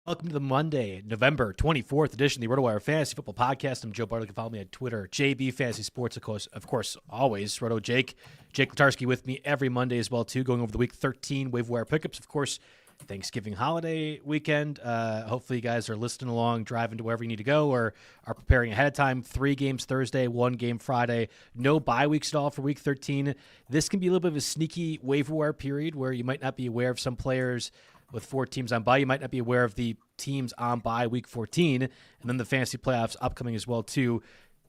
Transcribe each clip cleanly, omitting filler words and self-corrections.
Welcome to the Monday, November 24th edition of the RotoWire Fantasy Football Podcast. I'm Joe Bartel. You can follow me on Twitter, JB Fantasy Sports, of course, always. Roto Jake Letarski with me every Monday as well, too, going over the Week 13 waiver wire pickups. Of course, Thanksgiving holiday weekend. Hopefully you guys are listening along, driving to wherever you need to go, or are preparing ahead of time. 3 games Thursday, 1 game Friday. No bye weeks at all for Week 13. This can be a little bit of a sneaky waiver wire period where you might not be aware of some players with 4 teams on bye. You might not be aware of the teams on bye Week 14, and then the fantasy playoffs upcoming as well, too.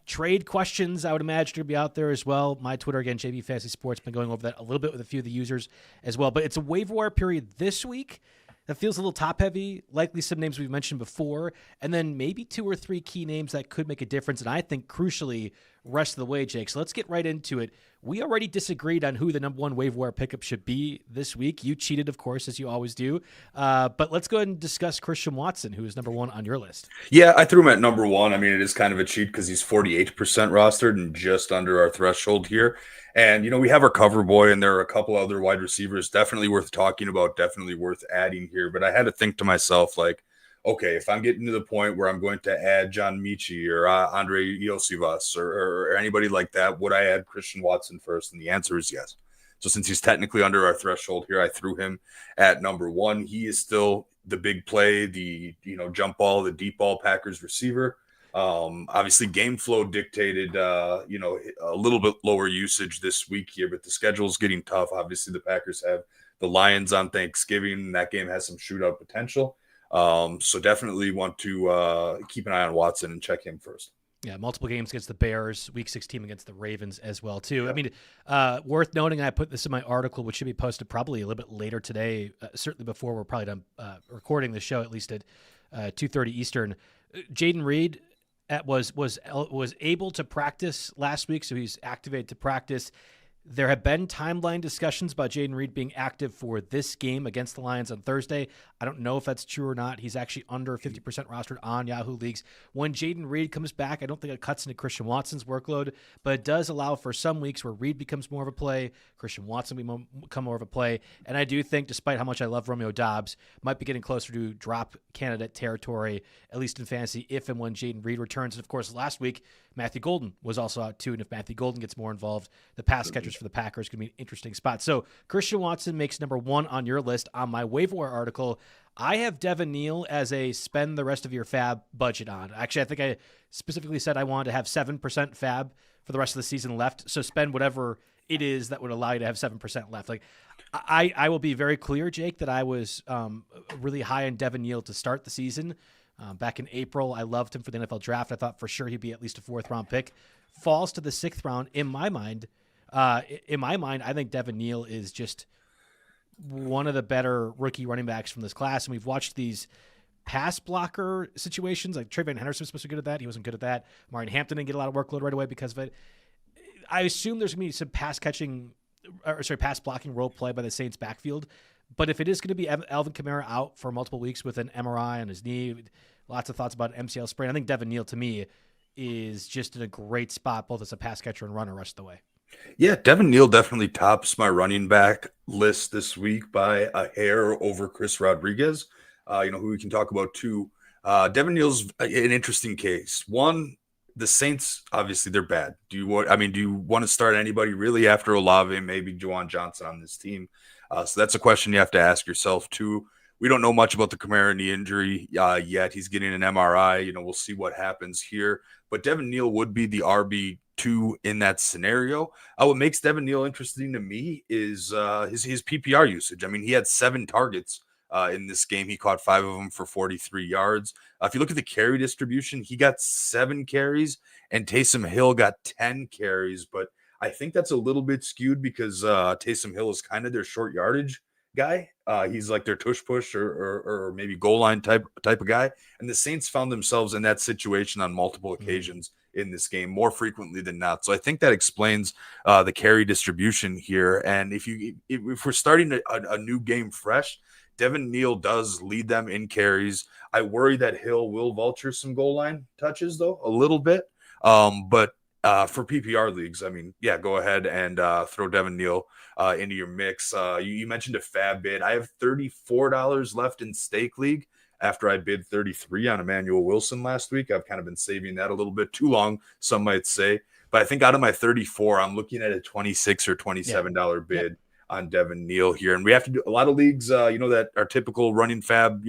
Trade questions, I would imagine, to be out there as well. My Twitter, again, JB Fantasy Sports, been going over that a little bit with a few of the users as well. But it's a waiver wire period this week that feels a little top-heavy, likely some names we've mentioned before, and then maybe 2 or 3 key names that could make a difference, and I think, crucially, rest of the way, Jake. So let's get right into it. We already disagreed on who the number 1 waiver wire pickup should be this week. You cheated, of course, as you always do. But let's go ahead and discuss Christian Watson, who is number 1 on your list. Yeah, I threw him at number 1. I mean, it is kind of a cheat because he's 48% rostered and just under our threshold here. And, we have our cover boy, and there are a couple other wide receivers definitely worth talking about, definitely worth adding here. But I had to think to myself, like, okay, if I'm getting to the point where I'm going to add John Metchie or Andrei Iosivas or anybody like that, would I add Christian Watson first? And the answer is yes. So since he's technically under our threshold here, I threw him at number 1. He is still the big play, the jump ball, the deep ball Packers receiver. Obviously game flow dictated, a little bit lower usage this week here, but the schedule is getting tough. Obviously the Packers have the Lions on Thanksgiving, and that game has some shootout potential. So definitely want to keep an eye on Watson and check him first. Yeah, multiple games against the Bears, Week 16 against the Ravens as well, too. Yeah. I mean, worth noting, I put this in my article, which should be posted probably a little bit later today, certainly before we're probably done recording the show, at least at 2:30 Eastern. Jayden Reed was able to practice last week, so he's activated to practice. There have been timeline discussions about Jayden Reed being active for this game against the Lions on Thursday. I don't know if that's true or not. He's actually under 50% rostered on Yahoo Leagues. When Jayden Reed comes back, I don't think it cuts into Christian Watson's workload, but it does allow for some weeks where Reed becomes more of a play, Christian Watson become more of a play, and I do think, despite how much I love Romeo Doubs, might be getting closer to drop candidate territory, at least in fantasy, if and when Jayden Reed returns. And, of course, last week, Matthew Golden was also out, too, and if Matthew Golden gets more involved, the pass catchers for the Packers could be an interesting spot. So Christian Watson makes number 1 on your list. On my waiver wire article, I have Devin Neal as a spend the rest of your fab budget on. Actually, I think I specifically said I wanted to have 7% fab for the rest of the season left. So spend whatever it is that would allow you to have 7% left. Like, I will be very clear, Jake, that I was really high on Devin Neal to start the season. Back in April, I loved him for the NFL draft. I thought for sure he'd be at least a 4th-round pick. Falls to the 6th round. In my mind, I think Devin Neal is just one of the better rookie running backs from this class. And we've watched these pass blocker situations. Like Trayvon Henderson was supposed to be good at that. He wasn't good at that. Martin Hampton didn't get a lot of workload right away because of it. I assume there's going to be some pass blocking role play by the Saints backfield. But if it is going to be Alvin Kamara out for multiple weeks with an MRI on his knee, lots of thoughts about MCL sprain, I think Devin Neal, to me, is just in a great spot, both as a pass catcher and runner rest of the way. Yeah, Devin Neal definitely tops my running back list this week by a hair over Chris Rodriguez, who we can talk about too. Devin Neal's an interesting case. One, the Saints, obviously, they're bad. Do you want to start anybody really after Olave, maybe Juwan Johnson on this team? So that's a question you have to ask yourself too. We don't know much about the Kamara knee injury yet. He's getting an MRI. We'll see what happens here. But Devin Neal would be the RB2 in that scenario. What makes Devin Neal interesting to me is his PPR usage. I mean, he had 7 targets in this game. He caught 5 of them for 43 yards. If you look at the carry distribution, he got 7 carries, and Taysom Hill got 10 carries. But I think that's a little bit skewed because Taysom Hill is kind of their short yardage guy. He's like their tush push or maybe goal line type of guy. And the Saints found themselves in that situation on multiple occasions in this game, more frequently than not. So I think that explains the carry distribution here. And if we're starting a new game fresh, Devin Neal does lead them in carries. I worry that Hill will vulture some goal line touches though, a little bit. But for PPR leagues, I mean, yeah, go ahead and throw Devin Neal into your mix. You mentioned a fab bid. I have $34 left in Stake League. after I bid 33 on Emmanuel Wilson last week. I've kind of been saving that a little bit too long, some might say. But I think out of my 34, I'm looking at a $26 or $27 bid on Devin Neal here. And we have to do a lot of leagues, that are typical running fab,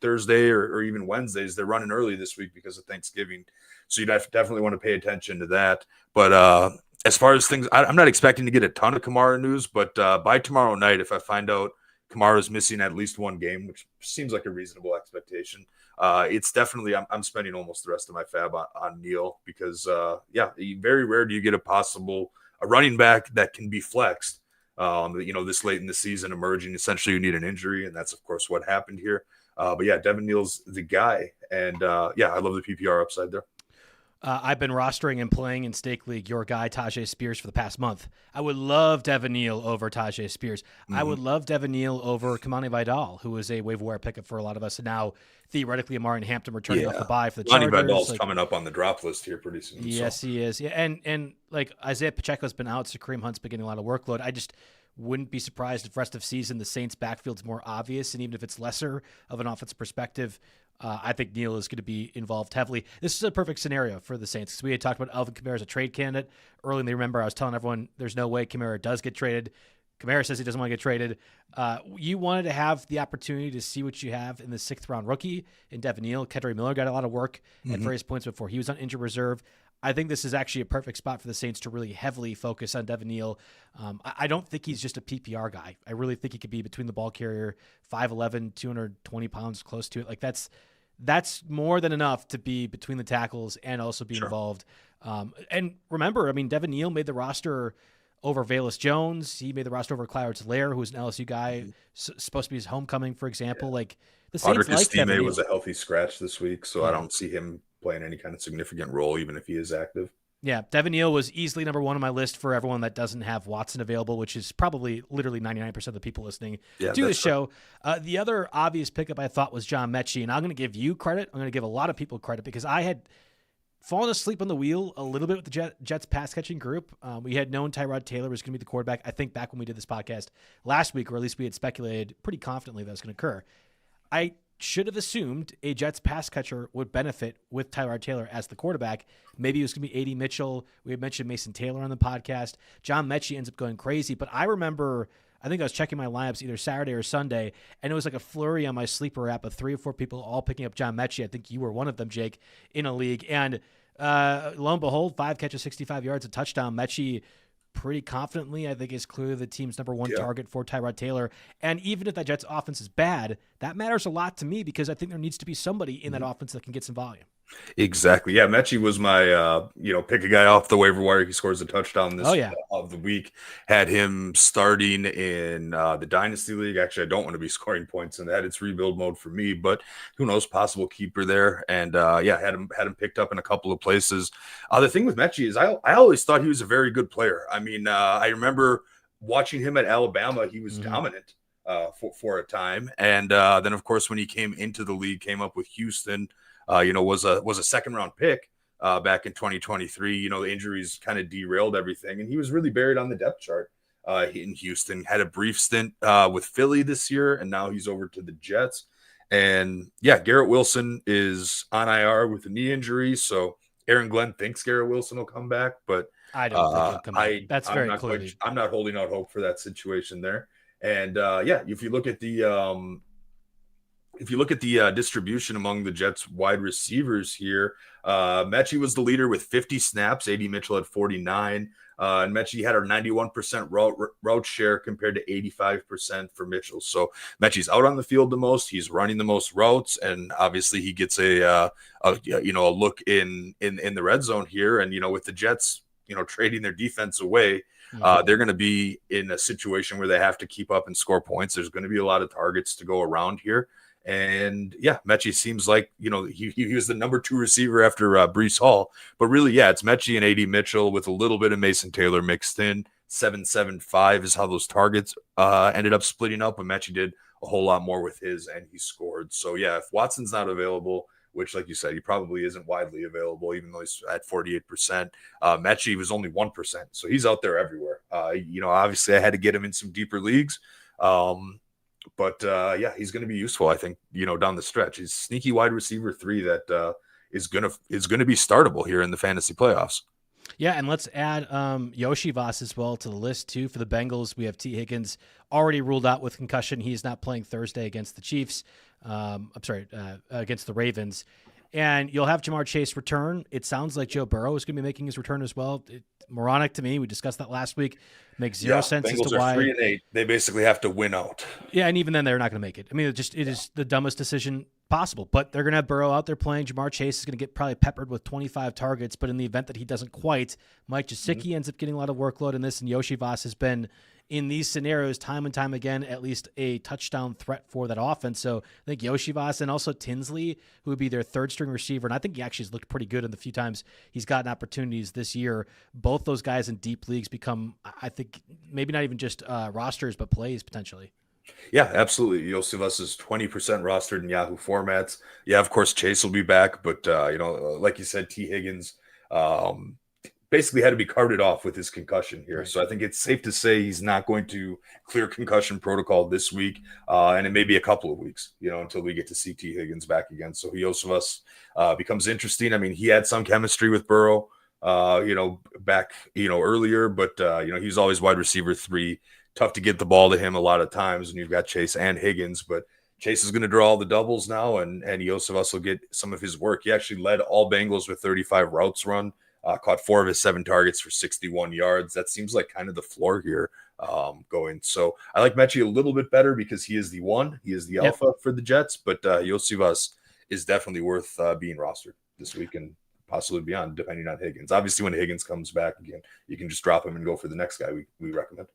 Thursday or even Wednesdays. They're running early this week because of Thanksgiving. So you'd definitely want to pay attention to that. But as far as things, I'm not expecting to get a ton of Kamara news, but by tomorrow night, if I find out Kamara's missing at least one game, which seems like a reasonable expectation, it's definitely, I'm spending almost the rest of my fab on Neal because, very rare do you get a running back that can be flexed, this late in the season emerging. Essentially, you need an injury, and that's, of course, what happened here. But Devin Neal's the guy, and I love the PPR upside there. I've been rostering and playing in Stake League your guy, Tajay Spears, for the past month. I would love Devin Neal over Tajay Spears. Mm-hmm. I would love Devin Neal over Kamani Vidal, who was a waiver wire pickup for a lot of us. And now, theoretically, Amari Hampton returning off the bye for the Chargers. Kamani Vidal's coming up on the drop list here pretty soon. Yes, he is. Yeah, and like Isaiah Pacheco's been out, so Kareem Hunt's been getting a lot of workload. I just wouldn't be surprised if rest of season the Saints' backfield's more obvious, and even if it's lesser of an offensive perspective, I think Neal is going to be involved heavily. This is a perfect scenario for the Saints because we had talked about Alvin Kamara as a trade candidate early. And they remember I was telling everyone there's no way Kamara does get traded. Kamara says he doesn't want to get traded. You wanted to have the opportunity to see what you have in the 6th round rookie in Devin Neal. Kendry Miller got a lot of work at various points before he was on injured reserve. I think this is actually a perfect spot for the Saints to really heavily focus on Devin Neal. I don't think he's just a PPR guy. I really think he could be between the ball carrier, 5'11", 220 pounds, close to it. Like that's more than enough to be between the tackles and also be involved. And remember, Devin Neal made the roster over Velus Jones. He made the roster over Clyde-Helaire, who's an LSU guy, supposed to be his homecoming, for example. Like the Saints like Devin Neal. Was a healthy scratch this week, so I don't see him playing any kind of significant role, even if he is active. Yeah, Devin Neal was easily number one on my list for everyone that doesn't have Watson available, which is probably literally 99% of the people listening to the show. The other obvious pickup I thought was John Metchie, and I'm going to give you credit. I'm going to give a lot of people credit because I had fallen asleep on the wheel a little bit with the Jets pass-catching group. We had known Tyrod Taylor was going to be the quarterback, I think, back when we did this podcast last week, or at least we had speculated pretty confidently that was going to occur. I should have assumed a Jets pass catcher would benefit with Tyrod Taylor as the quarterback. Maybe it was going to be A.D. Mitchell. We had mentioned Mason Taylor on the podcast. John Metchie ends up going crazy. But I remember, I think I was checking my lineups either Saturday or Sunday, and it was like a flurry on my sleeper app of 3 or 4 people all picking up John Metchie. I think you were one of them, Jake, in a league. And lo and behold, 5 catches, 65 yards, a touchdown. Metchie pretty confidently, I think, is clearly the team's number one target for Tyrod Taylor. And even if that Jets offense is bad, that matters a lot to me because I think there needs to be somebody in that offense that can get some volume. Exactly. Yeah, Metchie was my, pick a guy off the waiver wire. He scores a touchdown this of the week. Had him starting in the Dynasty League. Actually, I don't want to be scoring points in that. It's rebuild mode for me, but who knows, possible keeper there. And had him picked up in a couple of places. The thing with Metchie is I always thought he was a very good player. I remember watching him at Alabama. He was dominant for a time. And then, of course, when he came into the league, came up with Houston, was a second round pick back in 2023. The injuries kind of derailed everything, and he was really buried on the depth chart in Houston. Had a brief stint with Philly this year, and now he's over to the Jets. And Garrett Wilson is on IR with a knee injury, so Aaron Glenn thinks Garrett Wilson will come back, but I don't think he'll come back. That's very clear. I'm not holding out hope for that situation there. And if you look at the distribution among the Jets wide receivers here, Metchie was the leader with 50 snaps. A.D. Mitchell had 49. And Metchie had a 91% route share compared to 85% for Mitchell. So Metchie's out on the field the most. He's running the most routes, and obviously he gets a look in the red zone here. And with the Jets, trading their defense away, they're going to be in a situation where they have to keep up and score points. There's going to be a lot of targets to go around here. And Metchie seems like, he was the number 2 receiver after Breece Hall, but really, it's Metchie and A.D. Mitchell with a little bit of Mason Taylor mixed in. 7.75 is how those targets ended up splitting up, but Metchie did a whole lot more with his, and he scored. So if Watson's not available, which, like you said, he probably isn't widely available, even though he's at 48%. Metchie was only 1%, so he's out there everywhere. Obviously I had to get him in some deeper leagues. But yeah, he's going to be useful, I think, down the stretch. He's sneaky wide receiver 3 that is gonna be startable here in the fantasy playoffs. Yeah, and let's add Iosivas as well to the list, too. For the Bengals, we have T. Higgins already ruled out with concussion. He's not playing Thursday against the Chiefs. Against the Ravens. And you'll have Jamar Chase return. It sounds like Joe Burrow is going to be making his return as well. Moronic to me. We discussed that last week. Makes zero sense Bengals as to why. Are 3-8. They basically have to win out. Yeah, and even then, they're not going to make it. I mean, it is the dumbest decision possible. But they're going to have Burrow out there playing. Jamar Chase is going to get probably peppered with 25 targets. But in the event that he doesn't quite, Mike Gesicki ends up getting a lot of workload in this. And Iosivas has been, in these scenarios, time and time again, at least a touchdown threat for that offense. So I think Iosivas and also Tinsley, who would be their third-string receiver, and I think he actually has looked pretty good in the few times he's gotten opportunities this year. Both those guys in deep leagues become, I think, maybe not even just rosters, but plays potentially. Yeah, absolutely. Iosivas is 20% rostered in Yahoo formats. Yeah, of course, Chase will be back, but, like you said, T. Higgins basically had to be carted off with his concussion here. Right. So I think it's safe to say he's not going to clear concussion protocol this week, and it may be a couple of weeks, until we get to see T. Higgins back again. So Iosivas becomes interesting. I mean, he had some chemistry with Burrow, back, earlier, but, he's always wide receiver 3. Tough to get the ball to him a lot of times, and you've got Chase and Higgins, but Chase is going to draw all the doubles now, and Iosivas will get some of his work. He actually led all Bengals with 35 routes run. Caught 4 of his 7 targets for 61 yards. That seems like kind of the floor here going. So I like Metchie a little bit better because he is the one. He is the alpha for the Jets, but Iosivas is definitely worth being rostered this week and possibly beyond, depending on Higgins. Obviously, when Higgins comes back again, you can just drop him and go for the next guy we recommend.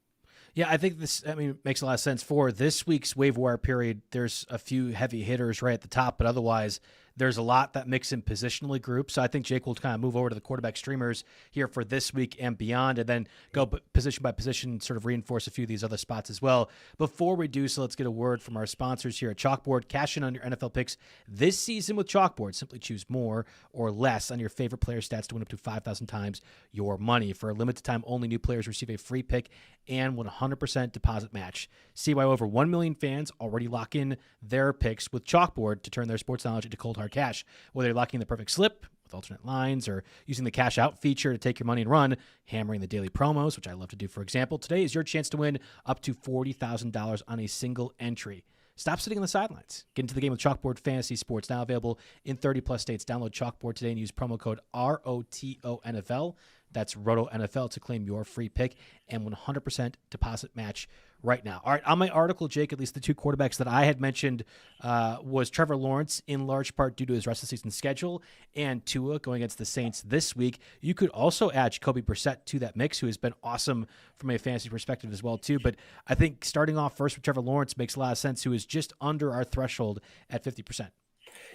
Yeah, I think this, makes a lot of sense for this week's waiver wire period. There's a few heavy hitters right at the top, but otherwise there's a lot that mix in positionally groups. So I think Jake will kind of move over to the quarterback streamers here for this week and beyond, and then go position by position, sort of reinforce a few of these other spots as well. Before we do so, let's get a word from our sponsors here at Chalkboard. Cash in on your NFL picks this season with Chalkboard. Simply choose more or less on your favorite player stats to win up to 5,000 times your money. For a limited time only, new players receive a free pick and 100% deposit match. See why over 1 million fans already lock in their picks with Chalkboard to turn their sports knowledge into cold hard cash. Whether you're locking the perfect slip with alternate lines or using the cash out feature to take your money and run, hammering the daily promos, which I love to do, for example, today is your chance to win up to $40,000 on a single entry. Stop sitting on the sidelines. Get into the game with Chalkboard Fantasy Sports, now available in 30-plus states. Download Chalkboard today and use promo code ROTONFL. That's ROTONFL to claim your free pick and 100% deposit match right now. All right, on my article, Jake, at least the 2 quarterbacks that I had mentioned was Trevor Lawrence, in large part due to his rest of the season schedule, and Tua going against the Saints this week. You could also add Jacoby Brissett to that mix, who has been awesome from a fantasy perspective as well, too. But I think starting off first with Trevor Lawrence makes a lot of sense, who is just under our threshold at 50%.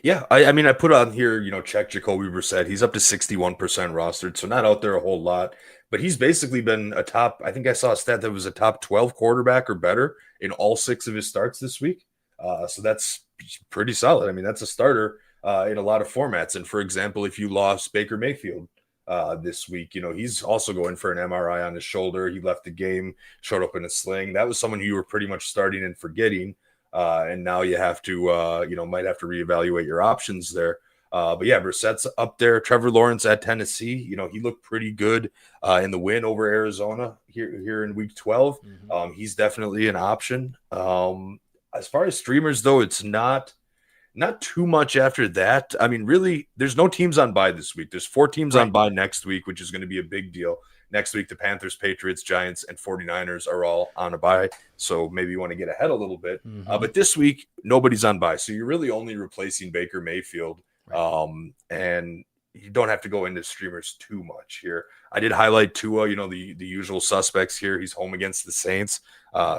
Yeah, I put on here, check Jacoby Brissett. He's up to 61% rostered, so not out there a whole lot. But he's basically been a top, I think I saw a stat that was a top 12 quarterback or better in all 6 of his starts this week. So that's pretty solid. I mean, that's a starter in a lot of formats. And for example, if you lost Baker Mayfield this week, he's also going for an MRI on his shoulder. He left the game, showed up in a sling. That was someone who you were pretty much starting and forgetting. And now you have to, might have to reevaluate your options there. But yeah, Brissett's up there. Trevor Lawrence at Tennessee, he looked pretty good in the win over Arizona here in week 12. Mm-hmm. He's definitely an option. As far as streamers, though, it's not too much after that. I mean, really, there's no teams on bye this week. There's 4 teams on bye next week, which is going to be a big deal. Next week, the Panthers, Patriots, Giants, and 49ers are all on a bye. So maybe you want to get ahead a little bit. Mm-hmm. But this week, nobody's on bye. So you're really only replacing Baker Mayfield. And you don't have to go into streamers too much here. I did highlight Tua, the usual suspects here. He's home against the Saints.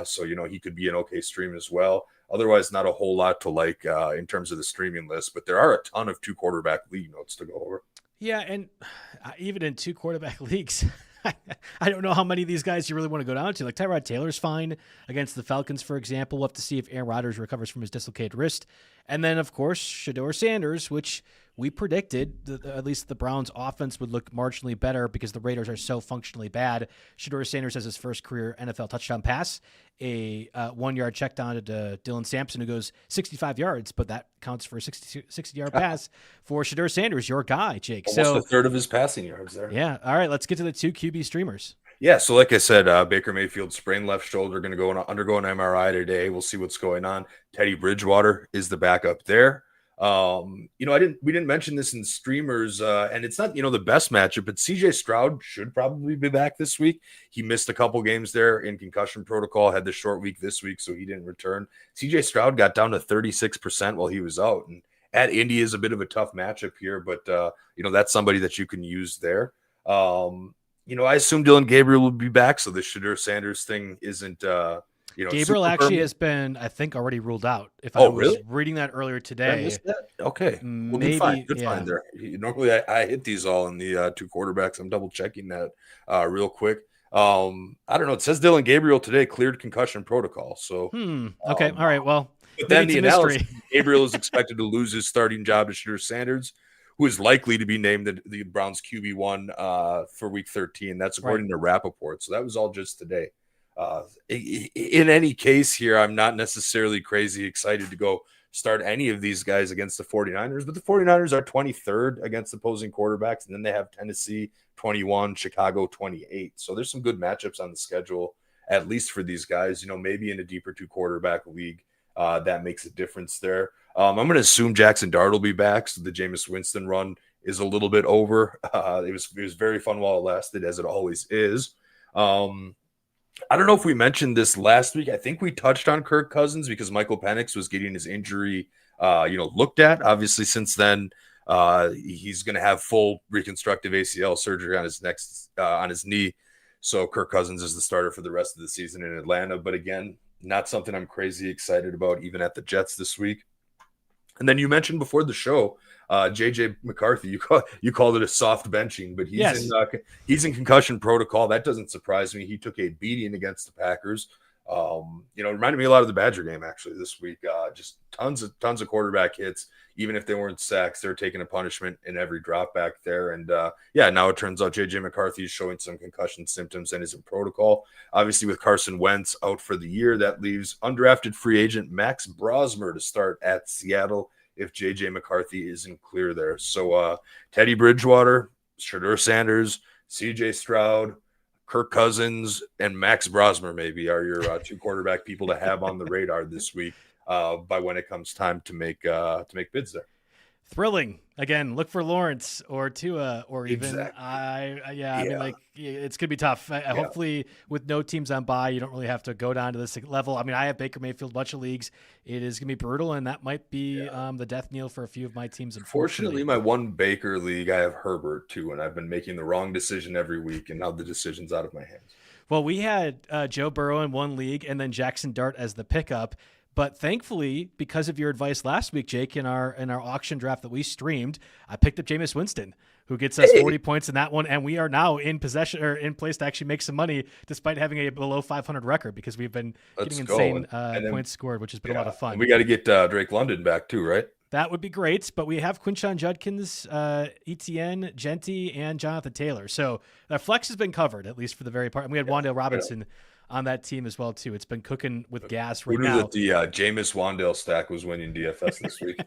So, he could be an okay stream as well. Otherwise, not a whole lot to like in terms of the streaming list. But there are a ton of 2 quarterback league notes to go over. Yeah, and even in 2 quarterback leagues, I don't know how many of these guys you really want to go down to. Like Tyrod Taylor's fine against the Falcons, for example. We'll have to see if Aaron Rodgers recovers from his dislocated wrist. And then, of course, Shedeur Sanders, which we predicted that at least the Browns offense would look marginally better because the Raiders are so functionally bad. Shedeur Sanders has his first career NFL touchdown pass, a 1-yard check down to Dylan Sampson, who goes 65 yards, but that counts for a 60-yard pass for Shedeur Sanders, your guy, Jake. Almost a third of his passing yards there. Yeah. All right, let's get to the 2 QB streamers. Yeah, so like I said, Baker Mayfield sprained left shoulder, going to undergo an MRI today. We'll see what's going on. Teddy Bridgewater is the backup there. We didn't mention this in streamers, and it's not the best matchup, but CJ Stroud should probably be back this week. He missed a couple games there in concussion protocol, had the short week this week, so he didn't return. CJ Stroud got down to 36% while he was out, and at Indy is a bit of a tough matchup here, but that's somebody that you can use there. I assume Dylan Gabriel will be back, so the Shedeur Sanders thing isn't. Gabriel actually has been, I think, already ruled out. If I was really? reading that earlier today. Okay. Well, maybe, good find there. Normally, I hit these all in the 2 quarterbacks. I'm double checking that real quick. I don't know. It says Dylan Gabriel today cleared concussion protocol. So okay, all right. Well, but then the analysis, Gabriel is expected to lose his starting job to Shedeur Sanders, who is likely to be named the Browns QB1 for Week 13. That's according to Rappaport. So that was all just today. In any case here, I'm not necessarily crazy excited to go start any of these guys against the 49ers, but the 49ers are 23rd against opposing quarterbacks, and then they have Tennessee 21, Chicago 28. So there's some good matchups on the schedule, at least for these guys. Maybe in a deeper 2-quarterback league, that makes a difference there. I'm going to assume Jackson Dart will be back, so the Jameis Winston run is a little bit over. It was very fun while it lasted, as it always is. I don't know if we mentioned this last week. I think we touched on Kirk Cousins because Michael Penix was getting his injury, looked at. Obviously, since then, he's going to have full reconstructive ACL surgery on his knee. So Kirk Cousins is the starter for the rest of the season in Atlanta. But again, not something I'm crazy excited about, even at the Jets this week. And then you mentioned before the show, JJ McCarthy, you called it a soft benching, but he's in concussion protocol. That doesn't surprise me. He took a beating against the Packers. It reminded me a lot of the Badger game actually this week. Just tons of quarterback hits. Even if they weren't sacks, they're taking a punishment in every drop back there. And now it turns out JJ McCarthy is showing some concussion symptoms and is in protocol. Obviously, with Carson Wentz out for the year, that leaves undrafted free agent Max Brosmer to start at Seattle if JJ McCarthy isn't clear there. So Teddy Bridgewater, Shedeur Sanders, CJ Stroud, Kirk Cousins, and Max Brosmer maybe are your 2 quarterback people to have on the radar this week by when it comes time to make bids there. Thrilling. Again, look for Lawrence or Tua or even Exactly. I mean, it's going to be tough. Hopefully with no teams on bye, you don't really have to go down to this level. I mean, I have Baker Mayfield, a bunch of leagues. It is going to be brutal, and that might be the death knell for a few of my teams. Unfortunately, my one Baker league, I have Herbert too, and I've been making the wrong decision every week, and now the decision's out of my hands. Well, we had Joe Burrow in one league and then Jackson Dart as the pickup. But thankfully, because of your advice last week, Jake, in our auction draft that we streamed, I picked up Jameis Winston, who gets us 40 points in that one, and we are now in possession or in place to actually make some money, despite having a below 500 record because we've been getting insane points scored, which has been a lot of fun. And we got to get Drake London back too, right? That would be great, but we have Quinshon Judkins, Etienne, Genty, and Jonathan Taylor. So that flex has been covered, at least for the very part. And we had Wan'Dale Robinson on that team as well, too. It's been cooking with gas right now. Who knew that the Jameis Wan'Dale stack was winning DFS this week?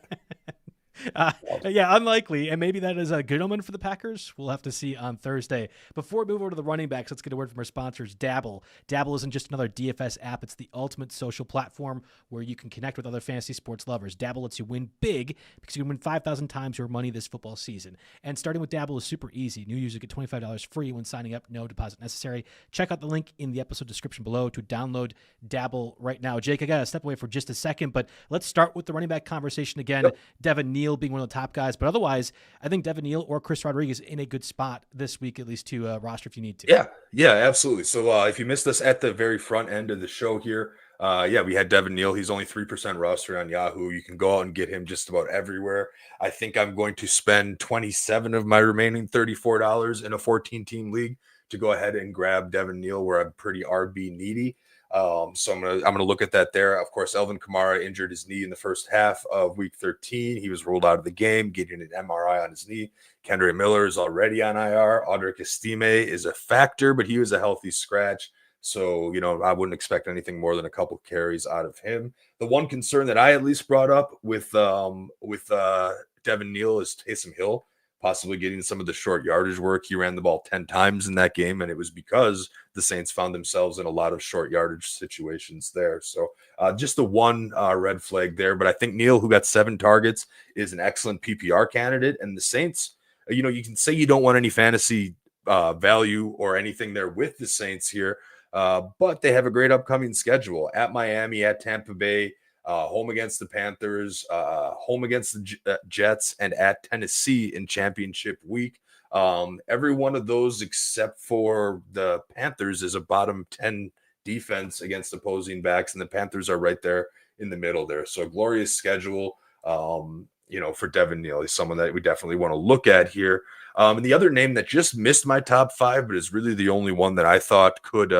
Unlikely, and maybe that is a good omen for the Packers. We'll have to see on Thursday. Before we move over to the running backs, let's get a word from our sponsors, Dabble. Dabble isn't just another DFS app. It's the ultimate social platform where you can connect with other fantasy sports lovers. Dabble lets you win big because you can win 5,000 times your money this football season. And starting with Dabble is super easy. New users get $25 free when signing up. No deposit necessary. Check out the link in the episode description below to download Dabble right now. Jake, I got to step away for just a second, but let's start with the running back conversation again. Yep. Devin Neal being one of the top guys, but otherwise, I think Devin Neal or Chris Rodriguez in a good spot this week, at least to roster if you need to. Yeah, absolutely. So if you missed us at the very front end of the show here, we had Devin Neal. He's only 3% roster on Yahoo. You can go out and get him just about everywhere. I think I'm going to spend 27 of my remaining $34 in a 14-team league to go ahead and grab Devin Neal, where I'm pretty RB needy. So I'm gonna look at that there. Of course, Elvin Kamara injured his knee in the first half of Week 13. He was ruled out of the game, getting an MRI on his knee. Kendre Miller is already on IR. Audric Estime is a factor, but he was a healthy scratch. So, I wouldn't expect anything more than a couple carries out of him. The one concern that I at least brought up with Devin Neal is Taysom Hill possibly getting some of the short yardage work. He ran the ball 10 times in that game, and it was because the Saints found themselves in a lot of short yardage situations there. So just the one red flag there. But I think Neal, who got 7 targets, is an excellent PPR candidate. And the Saints, you can say you don't want any fantasy value or anything there with the Saints here, but they have a great upcoming schedule at Miami, at Tampa Bay, home against the Panthers, home against the Jets, and at Tennessee in championship week. Every one of those except for the Panthers is a bottom 10 defense against opposing backs, and the Panthers are right there in the middle there. So a glorious schedule, for Devin Neal. He's someone that we definitely want to look at here. And the other name that just missed my top 5, but is really the only one that I thought could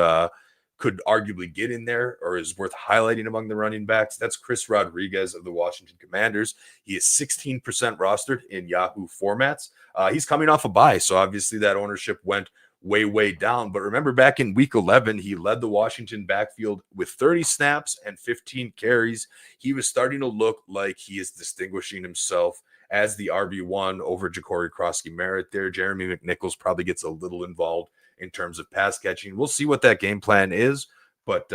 arguably get in there or is worth highlighting among the running backs. That's Chris Rodriguez of the Washington Commanders. He is 16% rostered in Yahoo formats. He's coming off a bye, so obviously that ownership went way, way down. But remember back in week 11, he led the Washington backfield with 30 snaps and 15 carries. He was starting to look like he is distinguishing himself as the RB1 over Ja'Cory Crosky-Merritt there. Jeremy McNichols probably gets a little involved in terms of pass catching. We'll see what that game plan is, but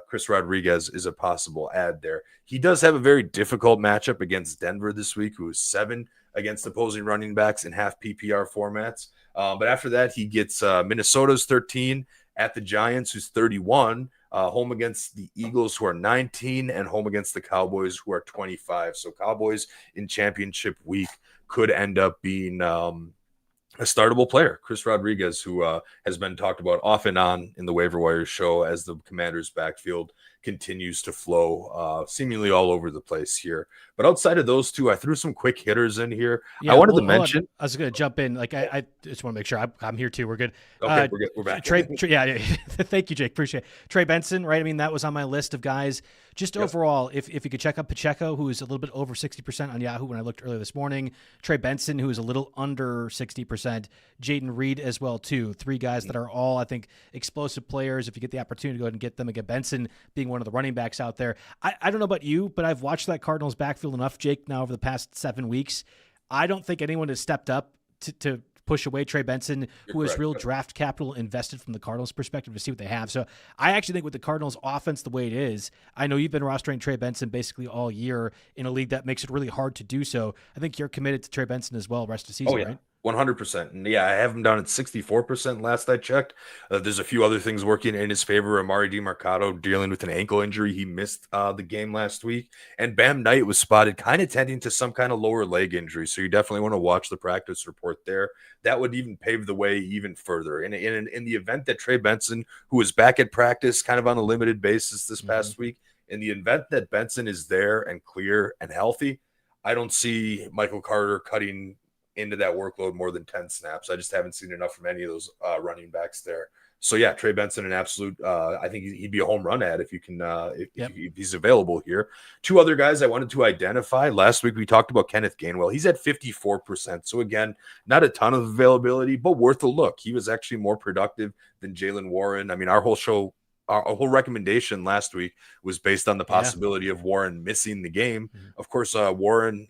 Chris Rodriguez is a possible add there. He does have a very difficult matchup against Denver this week, who is 7 against opposing running backs in half PPR formats. But after that, he gets Minnesota's 13 at the Giants, who's 31, home against the Eagles, who are 19, and home against the Cowboys, who are 25. So Cowboys in championship week could end up being a startable player, Chris Rodriguez, who has been talked about off and on in the Waiver Wire show as the Commanders' backfield continues to flow seemingly all over the place here. But outside of those two, I threw some quick hitters in here. Yeah, I wanted to mention. I was going to jump in. Like I just want to make sure I'm here too. We're good. Okay, we're good. We're back. Yeah. Thank you, Jake. Appreciate it. Trey Benson, right? I mean, that was on my list of guys. Just overall, if you could check out Pacheco, who is a little bit over 60% on Yahoo when I looked earlier this morning. Trey Benson, who is a little under 60%. Jaden Reed as well too. 3 guys that are all, I think, explosive players. If you get the opportunity to go ahead and get them, again, Benson being one of the running backs out there. I don't know about you, but I've watched that Cardinals backfield enough, Jake, now over the past 7 weeks. I don't think anyone has stepped up to push away Trey Benson, who has real draft capital invested from the Cardinals' perspective to see what they have. So I actually think with the Cardinals' offense the way it is, I know you've been rostering Trey Benson basically all year in a league that makes it really hard to do so. I think you're committed to Trey Benson as well rest of the season, right? 100%. And yeah, I have him down at 64% last I checked. There's a few other things working in his favor. Amari DiMercato dealing with an ankle injury. He missed the game last week. And Bam Knight was spotted kind of tending to some kind of lower leg injury. So you definitely want to watch the practice report there. That would even pave the way even further. In the event that Trey Benson, who was back at practice kind of on a limited basis this past week, in the event that Benson is there and clear and healthy, I don't see Michael Carter cutting into that workload more than 10 snaps. I just haven't seen enough from any of those running backs there. So yeah, Trey Benson, an absolute, I think he'd be a home run ad if you can, if he's available here. 2 other guys I wanted to identify. Last week we talked about Kenneth Gainwell. He's at 54%. So again, not a ton of availability, but worth a look. He was actually more productive than Jaylen Warren. I mean, our whole recommendation last week was based on the possibility of Warren missing the game. Of course, Warren,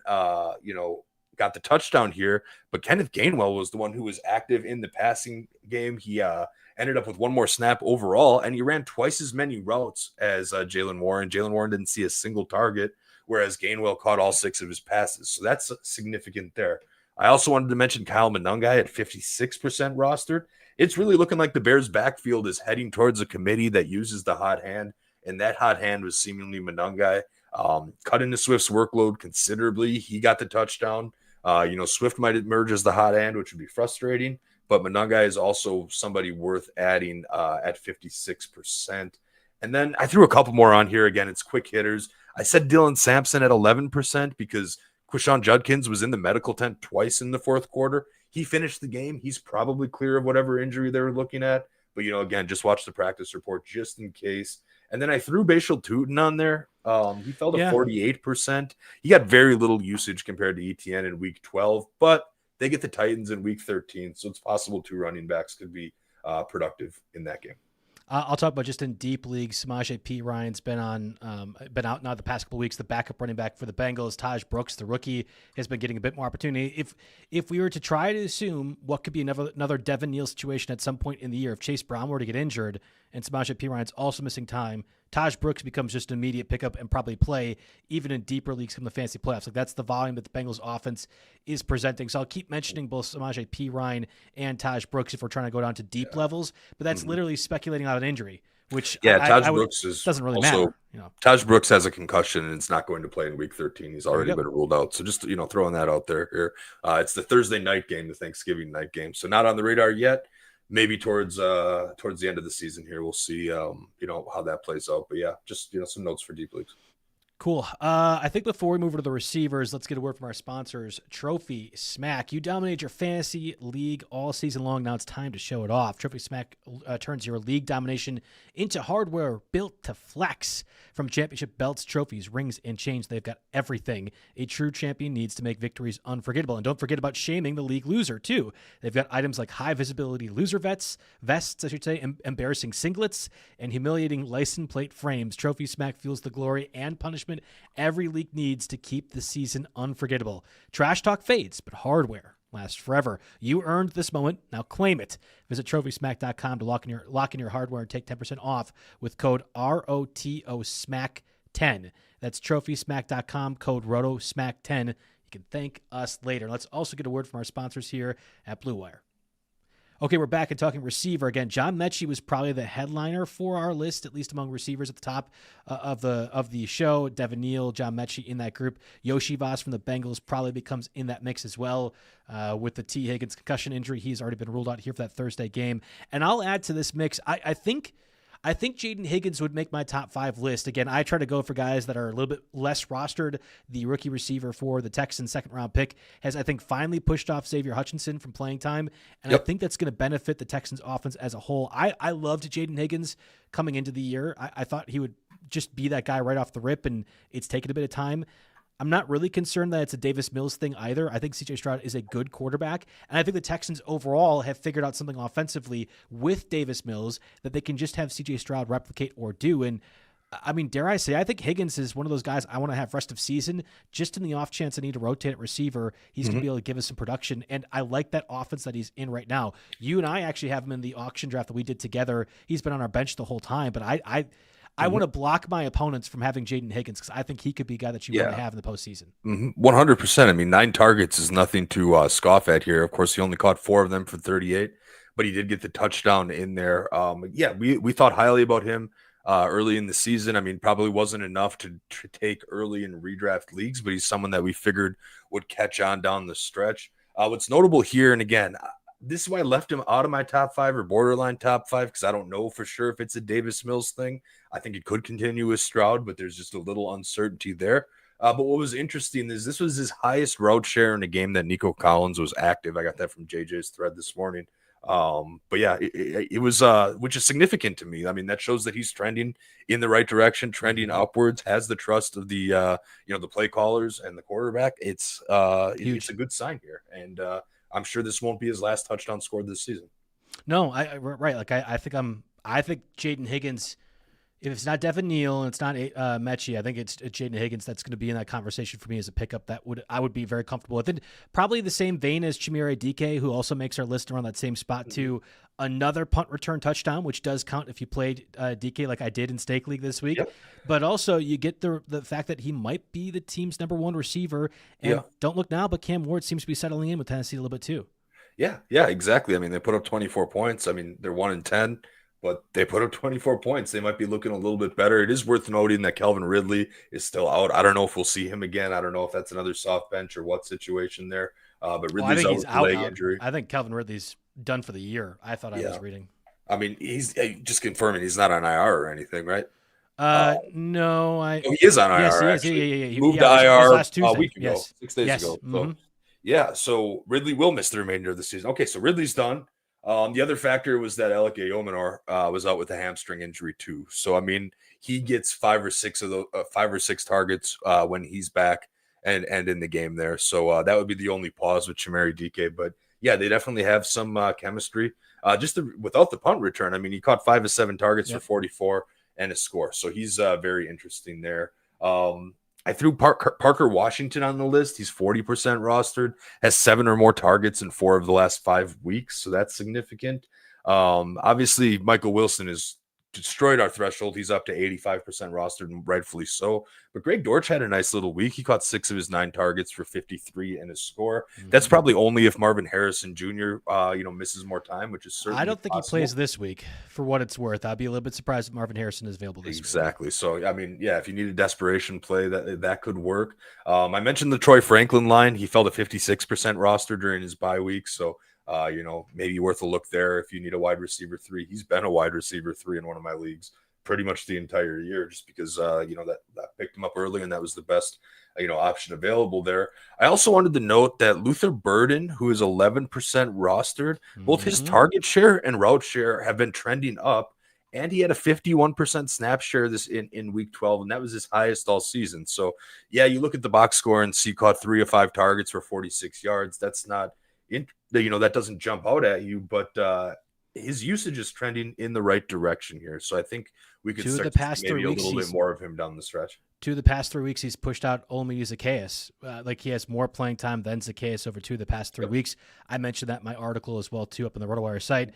got the touchdown here, but Kenneth Gainwell was the one who was active in the passing game. He ended up with 1 more snap overall, and he ran twice as many routes as Jaylen Warren. Jaylen Warren didn't see a single target, whereas Gainwell caught all 6 of his passes. So that's significant there. I also wanted to mention Kyle Monangai at 56% rostered. It's really looking like the Bears' backfield is heading towards a committee that uses the hot hand, and that hot hand was seemingly Monangai. Cut into Swift's workload considerably. He got the touchdown. Swift might emerge as the hot hand, which would be frustrating, but Monangai is also somebody worth adding at 56%. And then I threw a couple more on here. Again, it's quick hitters. I said Dylan Sampson at 11% because Quishon Judkins was in the medical tent twice in the 4th quarter. He finished the game. He's probably clear of whatever injury they were looking at. But, again, just watch the practice report just in case. And then I threw Bashal Tutin on there. He fell to 48%. He got very little usage compared to ETN in week 12, but they get the Titans in week 13. So it's possible 2 running backs could be productive in that game. I'll talk about just in deep leagues. Samaje Perine's been out now the past couple of weeks. The backup running back for the Bengals, Taj Brooks, the rookie, has been getting a bit more opportunity. If we were to try to assume what could be another Devin Neal situation at some point in the year, if Chase Brown were to get injured and Samaje Perine's also missing time, Taj Brooks becomes just an immediate pickup and probably play even in deeper leagues come the fantasy playoffs. Like that's the volume that the Bengals offense is presenting. So I'll keep mentioning both Samaje Perine and Taj Brooks if we're trying to go down to deep levels, but that's literally speculating out an injury, which Taj Brooks doesn't really matter. Taj Brooks has a concussion and it's not going to play in week 13. He's already been ruled out. So just, throwing that out there here. It's the Thursday night game, the Thanksgiving night game. So not on the radar yet. Maybe towards the end of the season here, we'll see, how that plays out. But yeah, just, some notes for deep leagues. Cool. I think before we move over to the receivers, let's get a word from our sponsors. Trophy Smack. You dominated your fantasy league all season long. Now it's time to show it off. Trophy Smack turns your league domination into hardware built to flex. From championship belts, trophies, rings, and chains, they've got everything a true champion needs to make victories unforgettable. And don't forget about shaming the league loser, too. They've got items like high-visibility loser vests, embarrassing singlets, and humiliating license plate frames. Trophy Smack fuels the glory and punishment every league needs to keep the season unforgettable. Trash talk fades, but hardware lasts forever. You earned this moment. Now claim it. Visit TrophySmack.com to lock in your hardware and take 10% off with code ROTOSMACK10. That's TrophySmack.com, code ROTOSMACK10. You can thank us later. Let's also get a word from our sponsors here at Blue Wire. Okay, we're back and talking receiver again. John Metchie was probably the headliner for our list, at least among receivers at the top of the show. Devin Neal, John Metchie in that group. Iosivas from the Bengals probably becomes in that mix as well. With the T. Higgins concussion injury, he's already been ruled out here for that Thursday game. And I'll add to this mix. I think Jaden Higgins would make my top 5 list. Again, I try to go for guys that are a little bit less rostered. The rookie receiver for the Texans' second-round pick has, I think, finally pushed off Xavier Hutchinson from playing time, and I think that's going to benefit the Texans' offense as a whole. I loved Jaden Higgins coming into the year. I thought he would just be that guy right off the rip, and it's taken a bit of time. I'm not really concerned that it's a Davis Mills thing either. I think C.J. Stroud is a good quarterback, and I think the Texans overall have figured out something offensively with Davis Mills that they can just have C.J. Stroud replicate or do. And, I mean, dare I say, I think Higgins is one of those guys I want to have rest of season just in the off chance I need to rotate at receiver. He's going to be able to give us some production, and I like that offense that he's in right now. You and I actually have him in the auction draft that we did together. He's been on our bench the whole time, but I want to block my opponents from having Jaden Higgins because I think he could be a guy that you want to have in the postseason. 100%. I mean, 9 targets is nothing to scoff at here. Of course, he only caught 4 of them for 38, but he did get the touchdown in there. We thought highly about him early in the season. I mean, probably wasn't enough to take early in redraft leagues, but he's someone that we figured would catch on down the stretch. What's notable here, and again, this is why I left him out of my top 5 or borderline top 5, because I don't know for sure if it's a Davis Mills thing. I think it could continue with Stroud, but there's just a little uncertainty there. But what was interesting is this was his highest route share in a game that Nico Collins was active. I got that from JJ's thread this morning. But yeah, it was, which is significant to me. I mean, that shows that he's trending in the right direction, trending upwards, has the trust of the, the play callers and the quarterback. It's a good sign here. And, I'm sure this won't be his last touchdown scored this season. No, right. Like I think Jaden Higgins, if it's not Devin Neal and it's not Metchie, I think it's Jaden Higgins that's going to be in that conversation for me as a pickup I would be very comfortable with. And probably the same vein as Chimere Dike, who also makes our list around that same spot too. Another punt return touchdown, which does count if you played Dike like I did in Stake League this week. Yep. But also you get the fact that he might be the team's number 1 receiver. And don't look now, but Cam Ward seems to be settling in with Tennessee a little bit too. Yeah, exactly. I mean, they put up 24 points. I mean, they're 1-10. But they put up 24 points. They might be looking a little bit better. It is worth noting that Calvin Ridley is still out. I don't know if we'll see him again. I don't know if that's another soft bench or what situation there. But Ridley's out with a leg injury. I think Calvin Ridley's done for the year. I thought I was reading. I mean, he's just confirming he's not on IR or anything, right? No. He is on IR. Yes, actually. He moved to IR last Tuesday. a week ago, 6 days ago. So, so Ridley will miss the remainder of the season. Okay, so Ridley's done. The other factor was that Alec Ayominor was out with a hamstring injury too. So, I mean, he gets 5 or 6 targets when he's back and in the game there. So that would be the only pause with Chimere Dike. But yeah, they definitely have some chemistry. Without the punt return, I mean, he caught 5 of 7 targets for 44 and a score. So he's very interesting there. I threw Parker Washington on the list. He's 40% rostered, has 7 or more targets in 4 of the last 5 weeks. So that's significant. Obviously, Michael Wilson has destroyed our threshold. He's up to 85% rostered, and rightfully so. But Greg Dortch had a nice little week. He caught 6 of his 9 targets for 53 and a score. That's probably only if Marvin Harrison Jr. Misses more time, which is certainly I don't think possible. he plays this week. For what it's worth, I'd be a little bit surprised if Marvin Harrison is available this week. Exactly. So I mean, yeah, if you need a desperation play, that could work. I mentioned the Troy Franklin line. He fell to 56% roster during his bye week. So maybe worth a look there if you need a wide receiver 3. He's been a wide receiver 3 in one of my leagues pretty much the entire year, just because that picked him up early and that was the best option available there. I also wanted to note that Luther Burden, who is 11% rostered, both his target share and route share have been trending up, and he had a 51% snap share in week 12, and that was his highest all season. So yeah, you look at the box score and see caught 3 of 5 targets for 46 yards. That's not that doesn't jump out at you, but his usage is trending in the right direction here. So I think we could start to see maybe a little bit more of him down the stretch. 2 of the past 3 weeks, he's pushed out Olmi Zacchaeus. He has more playing time than Zacchaeus over 2 of the past 3 weeks. I mentioned that in my article as well, too, up on the RotoWire site.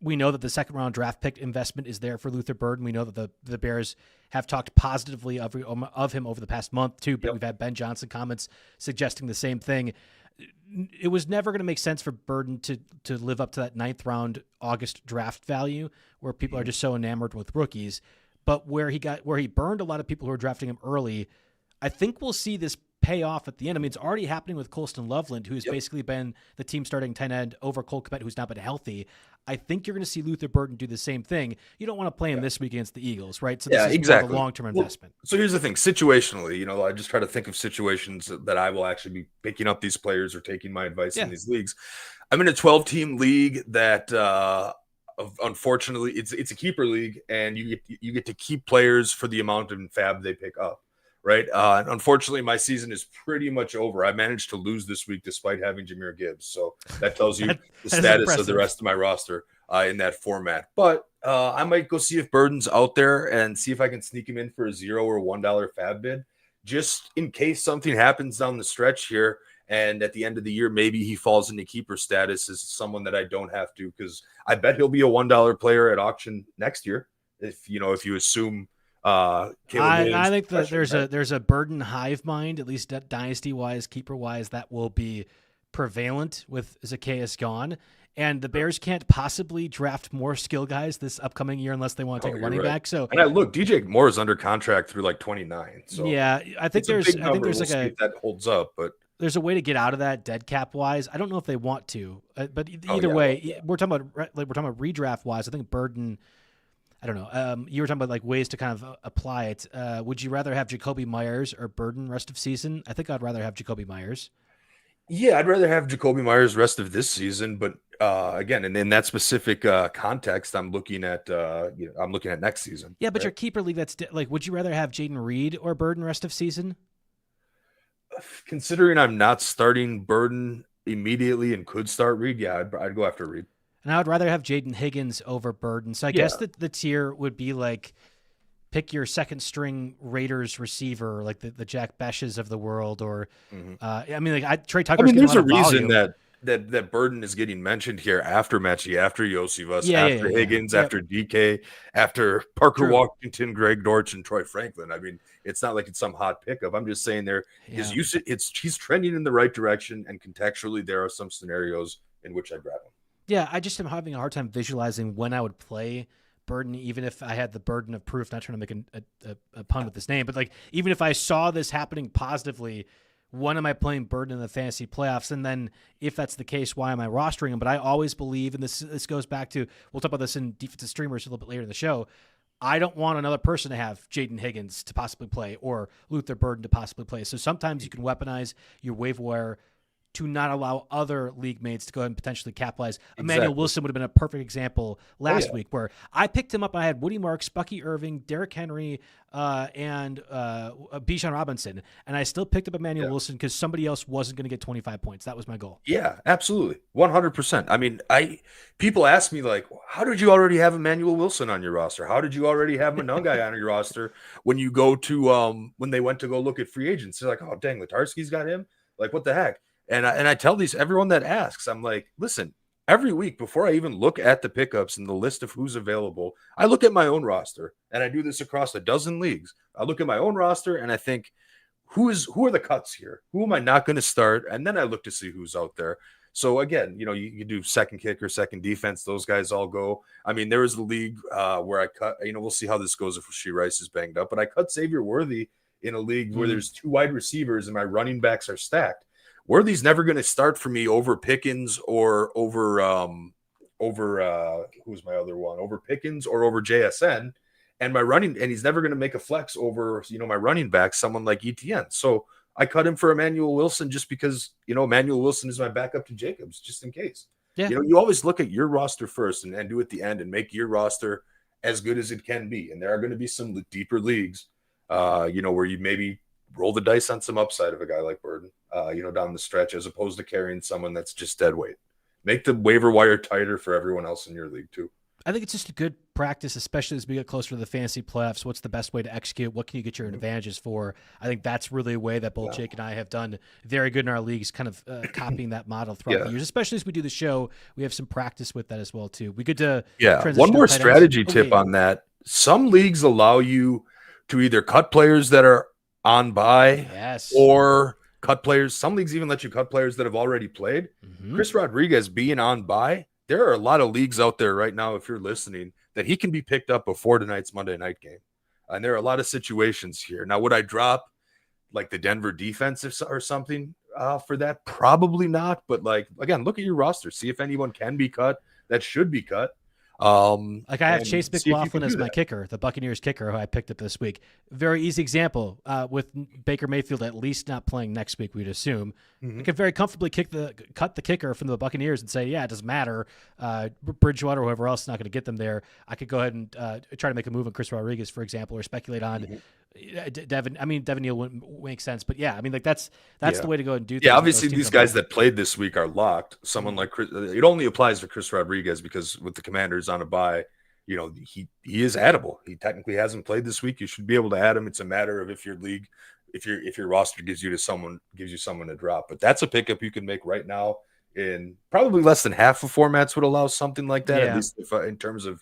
We know that the second-round draft pick investment is there for Luther Burden. We know that the Bears have talked positively of him over the past month, too, but we've had Ben Johnson comments suggesting the same thing. It was never going to make sense for Burden to live up to that 9th round August draft value where people are just so enamored with rookies. But where he burned a lot of people who are drafting him early, I think we'll see this pay off at the end. I mean, it's already happening with Colston Loveland, who's basically been the team starting tight end over Cole Kmet, who's not been healthy. I think you're going to see Luther Burden do the same thing. You don't want to play him this week against the Eagles, right? So this is exactly a long-term investment. So here's the thing. Situationally, I just try to think of situations that I will actually be picking up these players or taking my advice in these leagues. I'm in a 12-team league that unfortunately it's a keeper league, and you get to keep players for the amount of fab they pick up. Right. Unfortunately, my season is pretty much over. I managed to lose this week despite having Jahmyr Gibbs. So that tells you the status of the rest of my roster in that format. But I might go see if Burden's out there and see if I can sneak him in for a $0 or $1 fab bid, just in case something happens down the stretch here. And at the end of the year, maybe he falls into keeper status as someone that I don't have to, because I bet he'll be a $1 player at auction next year. If you assume. I think that there's a Burden hive mind, at least dynasty wise, keeper wise, that will be prevalent with Zacchaeus gone, and the Bears can't possibly draft more skill guys this upcoming year unless they want to take a running back. So, and DJ Moore is under contract through like 29. So yeah, I think there's like that holds up, but there's a way to get out of that dead cap wise. I don't know if they want to, but either way, we're talking about redraft wise. I think Burden. I don't know. You were talking about ways to kind of apply it. Would you rather have Jacoby Myers or Burden rest of season? I think I'd rather have Jacoby Myers. Yeah, I'd rather have Jacoby Myers rest of this season. But again, in that specific context, I'm looking at next season. Yeah, but your keeper league, that's would you rather have Jaden Reed or Burden rest of season? Considering I'm not starting Burden immediately and could start Reed, yeah, I'd go after Reed. And I would rather have Jaden Higgins over Burden. So I guess the tier would be pick your second string Raiders receiver, like the Jack Beshes of the world, or Trey Tucker. There's a reason that Burden is getting mentioned here after Metchie, after Iosivas, after Higgins, after DK, after Parker Washington, Greg Dortch, and Troy Franklin. I mean, it's not like it's some hot pickup. I'm just saying his usage, he's trending in the right direction, and contextually there are some scenarios in which I grab him. Yeah, I just am having a hard time visualizing when I would play Burden, even if I had the burden of proof. Not trying to make a pun with this name, but even if I saw this happening positively, when am I playing Burden in the fantasy playoffs? And then if that's the case, why am I rostering him? But I always believe, and this goes back to, we'll talk about this in Defensive Streamers a little bit later in the show, I don't want another person to have Jaden Higgins to possibly play or Luther Burden to possibly play. So sometimes you can weaponize your waiver wire to not allow other league mates to go ahead and potentially capitalize. Emmanuel Exactly. Wilson would have been a perfect example last Yeah. week where I picked him up. I had Woody Marks, Bucky Irving, Derrick Henry, and Bijan Robinson. And I still picked up Emmanuel Yeah. Wilson because somebody else wasn't going to get 25 points. That was my goal. Yeah, absolutely. 100%. I mean, people ask me like, how did you already have Emmanuel Wilson on your roster? How did you already have Monungai on your roster when you go to when they went to go look at free agents? They're like, oh dang, Letarski's got him. Like, what the heck? And I tell everyone that asks, I'm like, listen, every week before I even look at the pickups and the list of who's available, I look at my own roster, and I do this across a dozen leagues. I look at my own roster and I think, who are the cuts here? Who am I not going to start? And then I look to see who's out there. So again, you do second kicker, second defense. Those guys all go. I mean, there was a league where I cut. We'll see how this goes if Rashee Rice is banged up. But I cut Xavier Worthy in a league where there's 2 wide receivers and my running backs are stacked. Worthy's never going to start for me over Pickens or over who's my other one? Over Pickens or over JSN. And he's never going to make a flex over, my running back, someone like ETN. So I cut him for Emmanuel Wilson just because, Emmanuel Wilson is my backup to Jacobs, just in case. Yeah. You always look at your roster first and do at the end and make your roster as good as it can be. And there are going to be some deeper leagues, where you maybe roll the dice on some upside of a guy like Burden, down the stretch, as opposed to carrying someone that's just dead weight. Make the waiver wire tighter for everyone else in your league too. I think it's just a good practice, especially as we get closer to the fantasy playoffs. What's the best way to execute? What can you get your advantages for? I think that's really a way that both Jake and I have done very good in our leagues, kind of copying that model throughout the years, especially as we do the show. We have some practice with that as well, too. We get to one more strategy tip on that. Some leagues allow you to either cut players that are on bye or cut players. Some leagues even let you cut players that have already played. Chris Rodriguez being on bye, there are a lot of leagues out there right now, if you're listening, that he can be picked up before tonight's Monday night game. And there are a lot of situations here. Now, would I drop like the Denver defense or something for that? Probably not. But again, look at your roster. See if anyone can be cut that should be cut. I have Chase McLaughlin as my kicker, the Buccaneers kicker, who I picked up this week. Very easy example. With Baker Mayfield at least not playing next week, we'd assume. I could very comfortably cut the kicker from the Buccaneers and say, yeah, it doesn't matter. Bridgewater or whoever else is not going to get them there. I could go ahead and try to make a move on Chris Rodriguez, for example, or speculate on Devin. I mean, Devin Neal wouldn't make sense, but yeah, I mean, that's the way to go and do things. Yeah, obviously these guys that played this week are locked. Someone like Chris, it only applies to Chris Rodriguez because with the Commanders on a bye, he is addable. He technically hasn't played this week. You should be able to add him. It's a matter of if your league, if your roster gives you someone to drop. But that's a pickup you can make right now. In probably less than half of formats would allow something like that. At least in terms of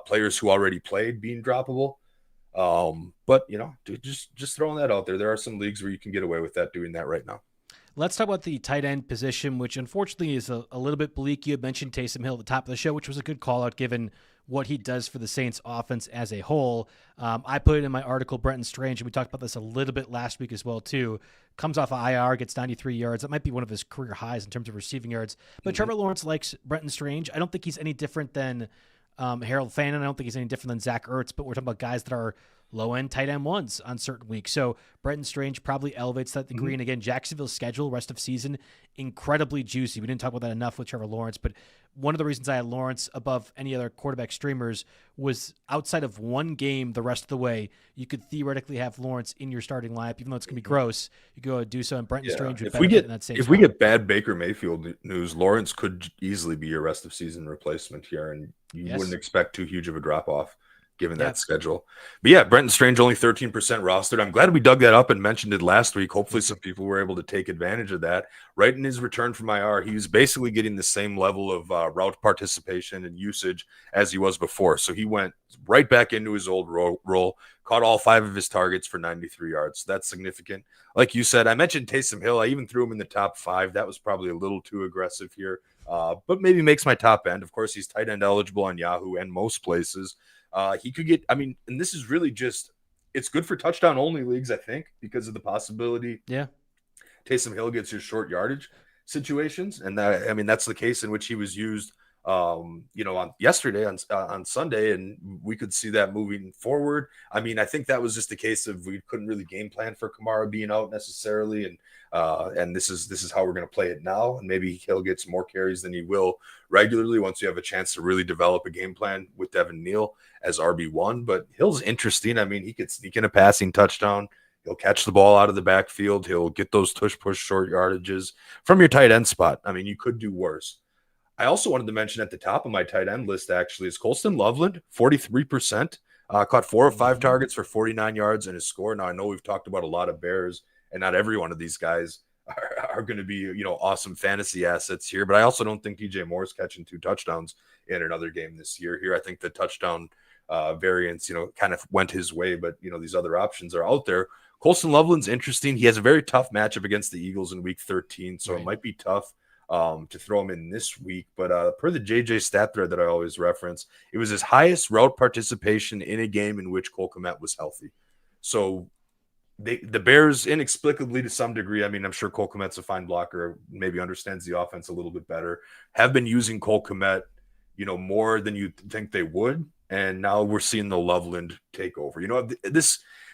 players who already played being droppable. But just throwing that out there. There are some leagues where you can get away with that, doing that right now. Let's talk about the tight end position, which unfortunately is a little bit bleak. You had mentioned Taysom Hill at the top of the show, which was a good call out given what he does for the Saints offense as a whole. I put it in my article, Brenton Strange, and we talked about this a little bit last week as well, too. Comes off of IR, gets 93 yards. That might be one of his career highs in terms of receiving yards. But Trevor Lawrence likes Brenton Strange. I don't think he's any different than Harold Fannin. I don't think he's any different than Zach Ertz, but we're talking about guys that are low-end tight end ones on certain weeks. So Brenton Strange probably elevates that degree. And again, Jacksonville's schedule, rest of season, incredibly juicy. We didn't talk about that enough with Trevor Lawrence, but one of the reasons I had Lawrence above any other quarterback streamers was outside of one game the rest of the way, you could theoretically have Lawrence in your starting lineup, even though it's going to be gross. You go do so, and Brenton Strange would benefit in that same spot. We get bad Baker Mayfield news, Lawrence could easily be your rest of season replacement here, and you wouldn't expect too huge of a drop-off given that schedule. But yeah, Brenton Strange only 13% rostered. I'm glad we dug that up and mentioned it last week. Hopefully some people were able to take advantage of that. Right in his return from IR, he was basically getting the same level of route participation and usage as he was before. So he went right back into his old role, caught all 5 of his targets for 93 yards. So that's significant. Like you said, I mentioned Taysom Hill. I even threw him in the top 5. That was probably a little too aggressive here, but maybe makes my top end. Of course, he's tight end eligible on Yahoo and most places. He could get, and this is really just, it's good for touchdown only leagues, I think, because of the possibility. Yeah. Taysom Hill gets your short yardage situations. And that's the case in which he was used on yesterday on Sunday, and we could see that moving forward. I mean, I think that was just a case of we couldn't really game plan for Kamara being out necessarily, and this is how we're going to play it now. And maybe he'll get some more carries than he will regularly once you have a chance to really develop a game plan with Devin Neal as RB1. But Hill's interesting. I mean, he could sneak in a passing touchdown. He'll catch the ball out of the backfield. He'll get those push short yardages from your tight end spot. I mean, you could do worse. I also wanted to mention at the top of my tight end list, actually, is Colston Loveland, 43%. Caught 4 or 5 targets for 49 yards in his score. Now, I know we've talked about a lot of Bears, and not every one of these guys are going to be, awesome fantasy assets here. But I also don't think DJ Moore's catching 2 touchdowns in another game this year here. I think the touchdown variance, kind of went his way. But, these other options are out there. Colston Loveland's interesting. He has a very tough matchup against the Eagles in week 13, so It might be tough to throw him in this week. But per the JJ stat thread that I always reference, it was his highest route participation in a game in which Cole Kmet was healthy. So the Bears, inexplicably to some degree, I mean, I'm sure Cole Kmet's a fine blocker, maybe understands the offense a little bit better, have been using Cole Kmet, more than you think they would. And now we're seeing the Loveland take over.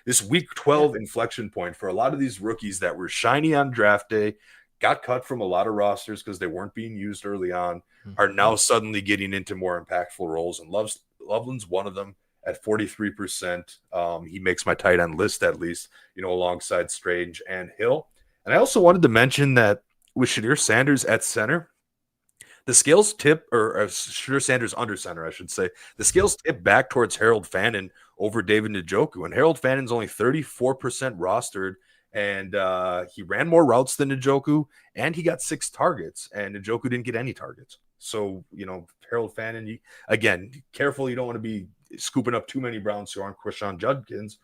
This week 12 inflection point for a lot of these rookies that were shiny on draft day, got cut from a lot of rosters because they weren't being used early on, are now suddenly getting into more impactful roles. And Loveland's one of them at 43%. He makes my tight end list at least, alongside Strange and Hill. And I also wanted to mention that with Shadir Sanders at center, the scales tip, or Shadir Sanders under center, I should say, the scales tip back towards Harold Fannin over David Njoku. And Harold Fannin's only 34% rostered. And he ran more routes than Njoku, and he got 6 targets, and Njoku didn't get any targets. So, Harold Fannin, again, careful. You don't want to be scooping up too many Browns who aren't Quishon Judkins,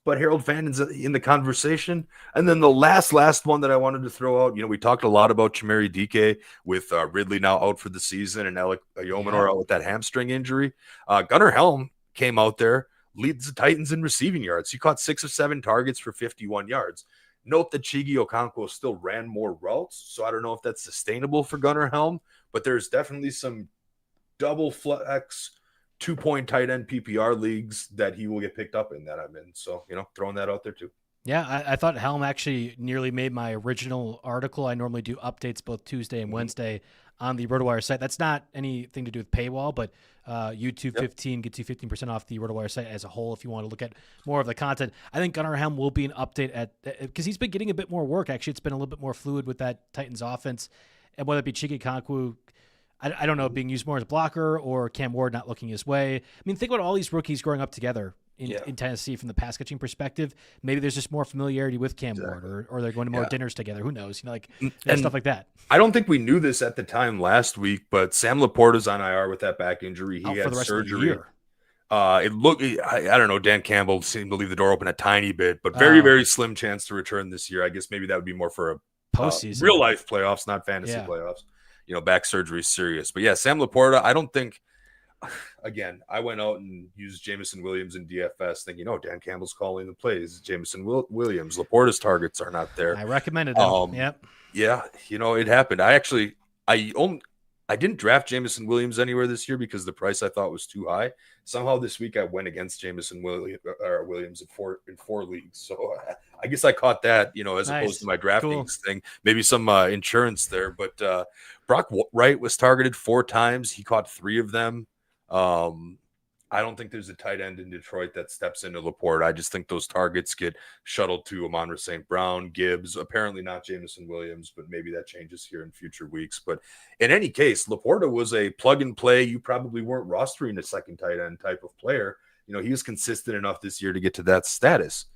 but Harold Fannin's in the conversation. And then the last one that I wanted to throw out, we talked a lot about Chimere Dike with Ridley now out for the season and Alec Yomanor out with that hamstring injury. Gunnar Helm came out there, leads the Titans in receiving yards. He caught 6 of 7 targets for 51 yards. Note that Chigi Okonkwo still ran more routes, so I don't know if that's sustainable for Gunnar Helm, but there's definitely some double flex 2-point tight end PPR leagues that he will get picked up in that I'm in. So, throwing that out there too. Yeah, I thought Helm actually nearly made my original article. I normally do updates both Tuesday and Wednesday on the RotoWire site. That's not anything to do with paywall, but YouTube 15 gets you 15% off the RotoWire site as a whole if you want to look at more of the content. I think Gunnar Helm will be an update because he's been getting a bit more work. Actually, it's been a little bit more fluid with that Titans offense. And whether it be Chigi Okonkwo, I don't know, being used more as a blocker or Cam Ward not looking his way. I mean, think about all these rookies growing up together in Tennessee from the pass catching perspective. Maybe there's just more familiarity with Cam Ward or they're going to more dinners together. Who knows? And stuff like that. I don't think we knew this at the time last week, but Sam Laporta's on IR with that back injury. He had surgery. It looked, I don't know, Dan Campbell seemed to leave the door open a tiny bit, but very, very slim chance to return this year. I guess maybe that would be more for a postseason, real life playoffs, not fantasy playoffs. Back surgery is serious. But yeah, Sam Laporta, I don't think, again, I went out and used Jameson Williams in DFS thinking, Dan Campbell's calling the plays. Jameson Williams, Laporta's targets are not there. I recommended him. Yep. Yeah, it happened. I didn't draft Jameson Williams anywhere this year because the price I thought was too high. Somehow this week I went against Jameson Williams in four leagues. So I guess I caught that, as opposed to my DraftKings thing. Maybe some insurance there. But Brock Wright was targeted 4 times. He caught 3 of them. I don't think there's a tight end in Detroit that steps into Laporta. I just think those targets get shuttled to Amon-Ra St. Brown, Gibbs, apparently not Jameson Williams, but maybe that changes here in future weeks. But in any case, Laporta was a plug and play. You probably weren't rostering a second tight end type of player. He was consistent enough this year to get to that status.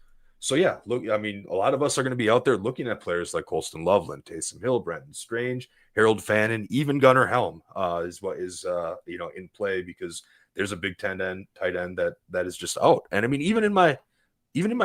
So yeah, look, I mean, a lot of us are going to be out there looking at players like Colston Loveland, Taysom Hill, Brenton Strange, Harold Fannin, even Gunnar Helm is what is in play because there's a big tight end that is just out. And I mean, even in my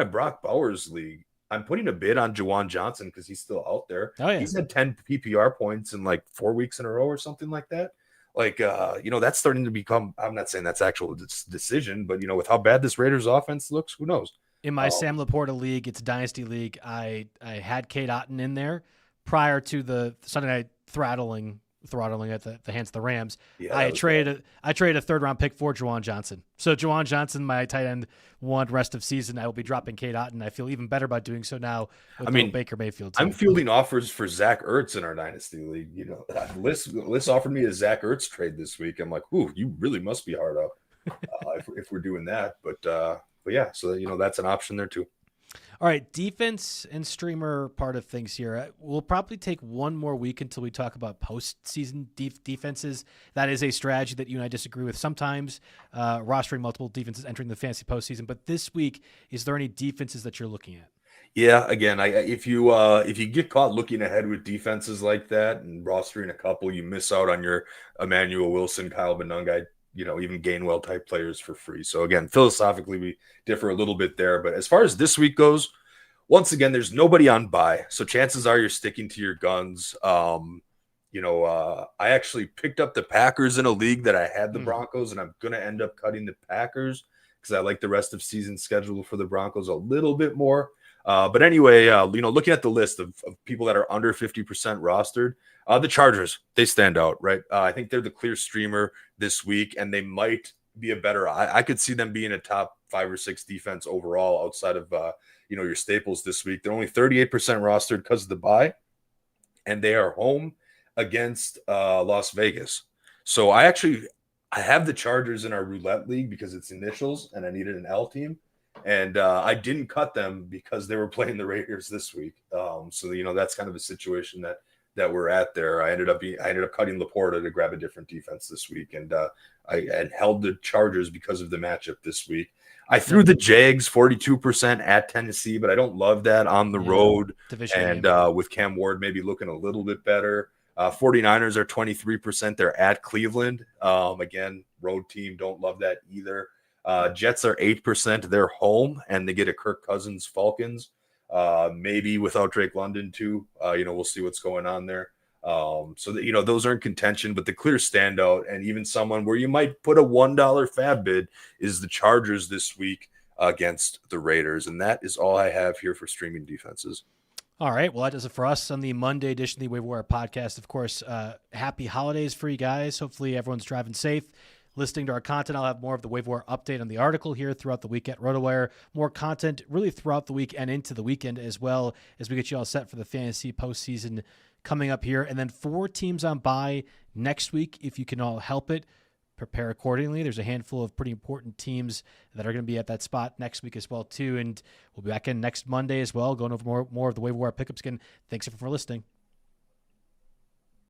Brock Bowers league, I'm putting a bid on Juwan Johnson because he's still out there. Oh, yeah. He's had 10 PPR points in like 4 weeks in a row or something like that. That's starting to become, I'm not saying that's actual decision, but with how bad this Raiders offense looks, who knows? In my Sam Laporta league, it's a dynasty league. I had Kate Otten in there prior to the Sunday night throttling throttling at the hands of the Rams. Yeah, I traded a 3rd-round pick for Juwan Johnson. So Juwan Johnson, my tight end, one rest of season. I will be dropping Kate Otten. I feel even better about doing so now with Baker Mayfield. Too. I'm fielding offers for Zach Ertz in our dynasty league. Liz offered me a Zach Ertz trade this week. I'm like, ooh, you really must be hard up if we're doing that. But yeah, so that's an option there too. All right, defense and streamer part of things here. We'll probably take one more week until we talk about postseason defenses. That is a strategy that you and I disagree with sometimes, rostering multiple defenses entering the fantasy postseason. But this week, is there any defenses that you're looking at? Yeah, again, if you get caught looking ahead with defenses like that and rostering a couple, you miss out on your Emmanuel Wilson, Kyle Benunga, even Gainwell type players for free. So again, philosophically, we differ a little bit there. But as far as this week goes, once again, there's nobody on bye. So chances are you're sticking to your guns. I actually picked up the Packers in a league that I had the Broncos, and I'm going to end up cutting the Packers because I like the rest of season schedule for the Broncos a little bit more. But anyway, looking at the list of people that are under 50% rostered, the Chargers, they stand out, right? I think they're the clear streamer this week, and they might be a better. I could see them being a top 5 or 6 defense overall outside of your staples this week. They're only 38% rostered because of the bye, and they are home against Las Vegas. So I have the Chargers in our roulette league because it's initials, and I needed an L team. And I didn't cut them because they were playing the Raiders this week. So that's kind of a situation that we're at there. I ended up cutting Laporta to grab a different defense this week, and I had held the Chargers because of the matchup this week. I threw the Jags 42% at Tennessee, but I don't love that on the road. And with Cam Ward maybe looking a little bit better. 49ers are 23%. They're at Cleveland. Again, road team, don't love that either. Jets are 8%. They're home, and they get a Kirk Cousins Falcons. Maybe without Drake London too. We'll see what's going on there. So that those are in contention, but the clear standout and even someone where you might put a $1 fab bid is the Chargers this week against the Raiders, and that is all I have here for streaming defenses. All right, well, that does it for us on the Monday edition of the Waiver Wire podcast. Of course, happy holidays for you guys. Hopefully everyone's driving safe. Listening to our content, I'll have more of the Waiver Wire update on the article here throughout the week at RotoWire. More content really throughout the week and into the weekend as well as we get you all set for the fantasy postseason coming up here. And then 4 teams on bye next week. If you can all help it, prepare accordingly. There's a handful of pretty important teams that are going to be at that spot next week as well too. And we'll be back in next Monday as well, going over more of the Waiver Wire pickups again. Thanks for listening.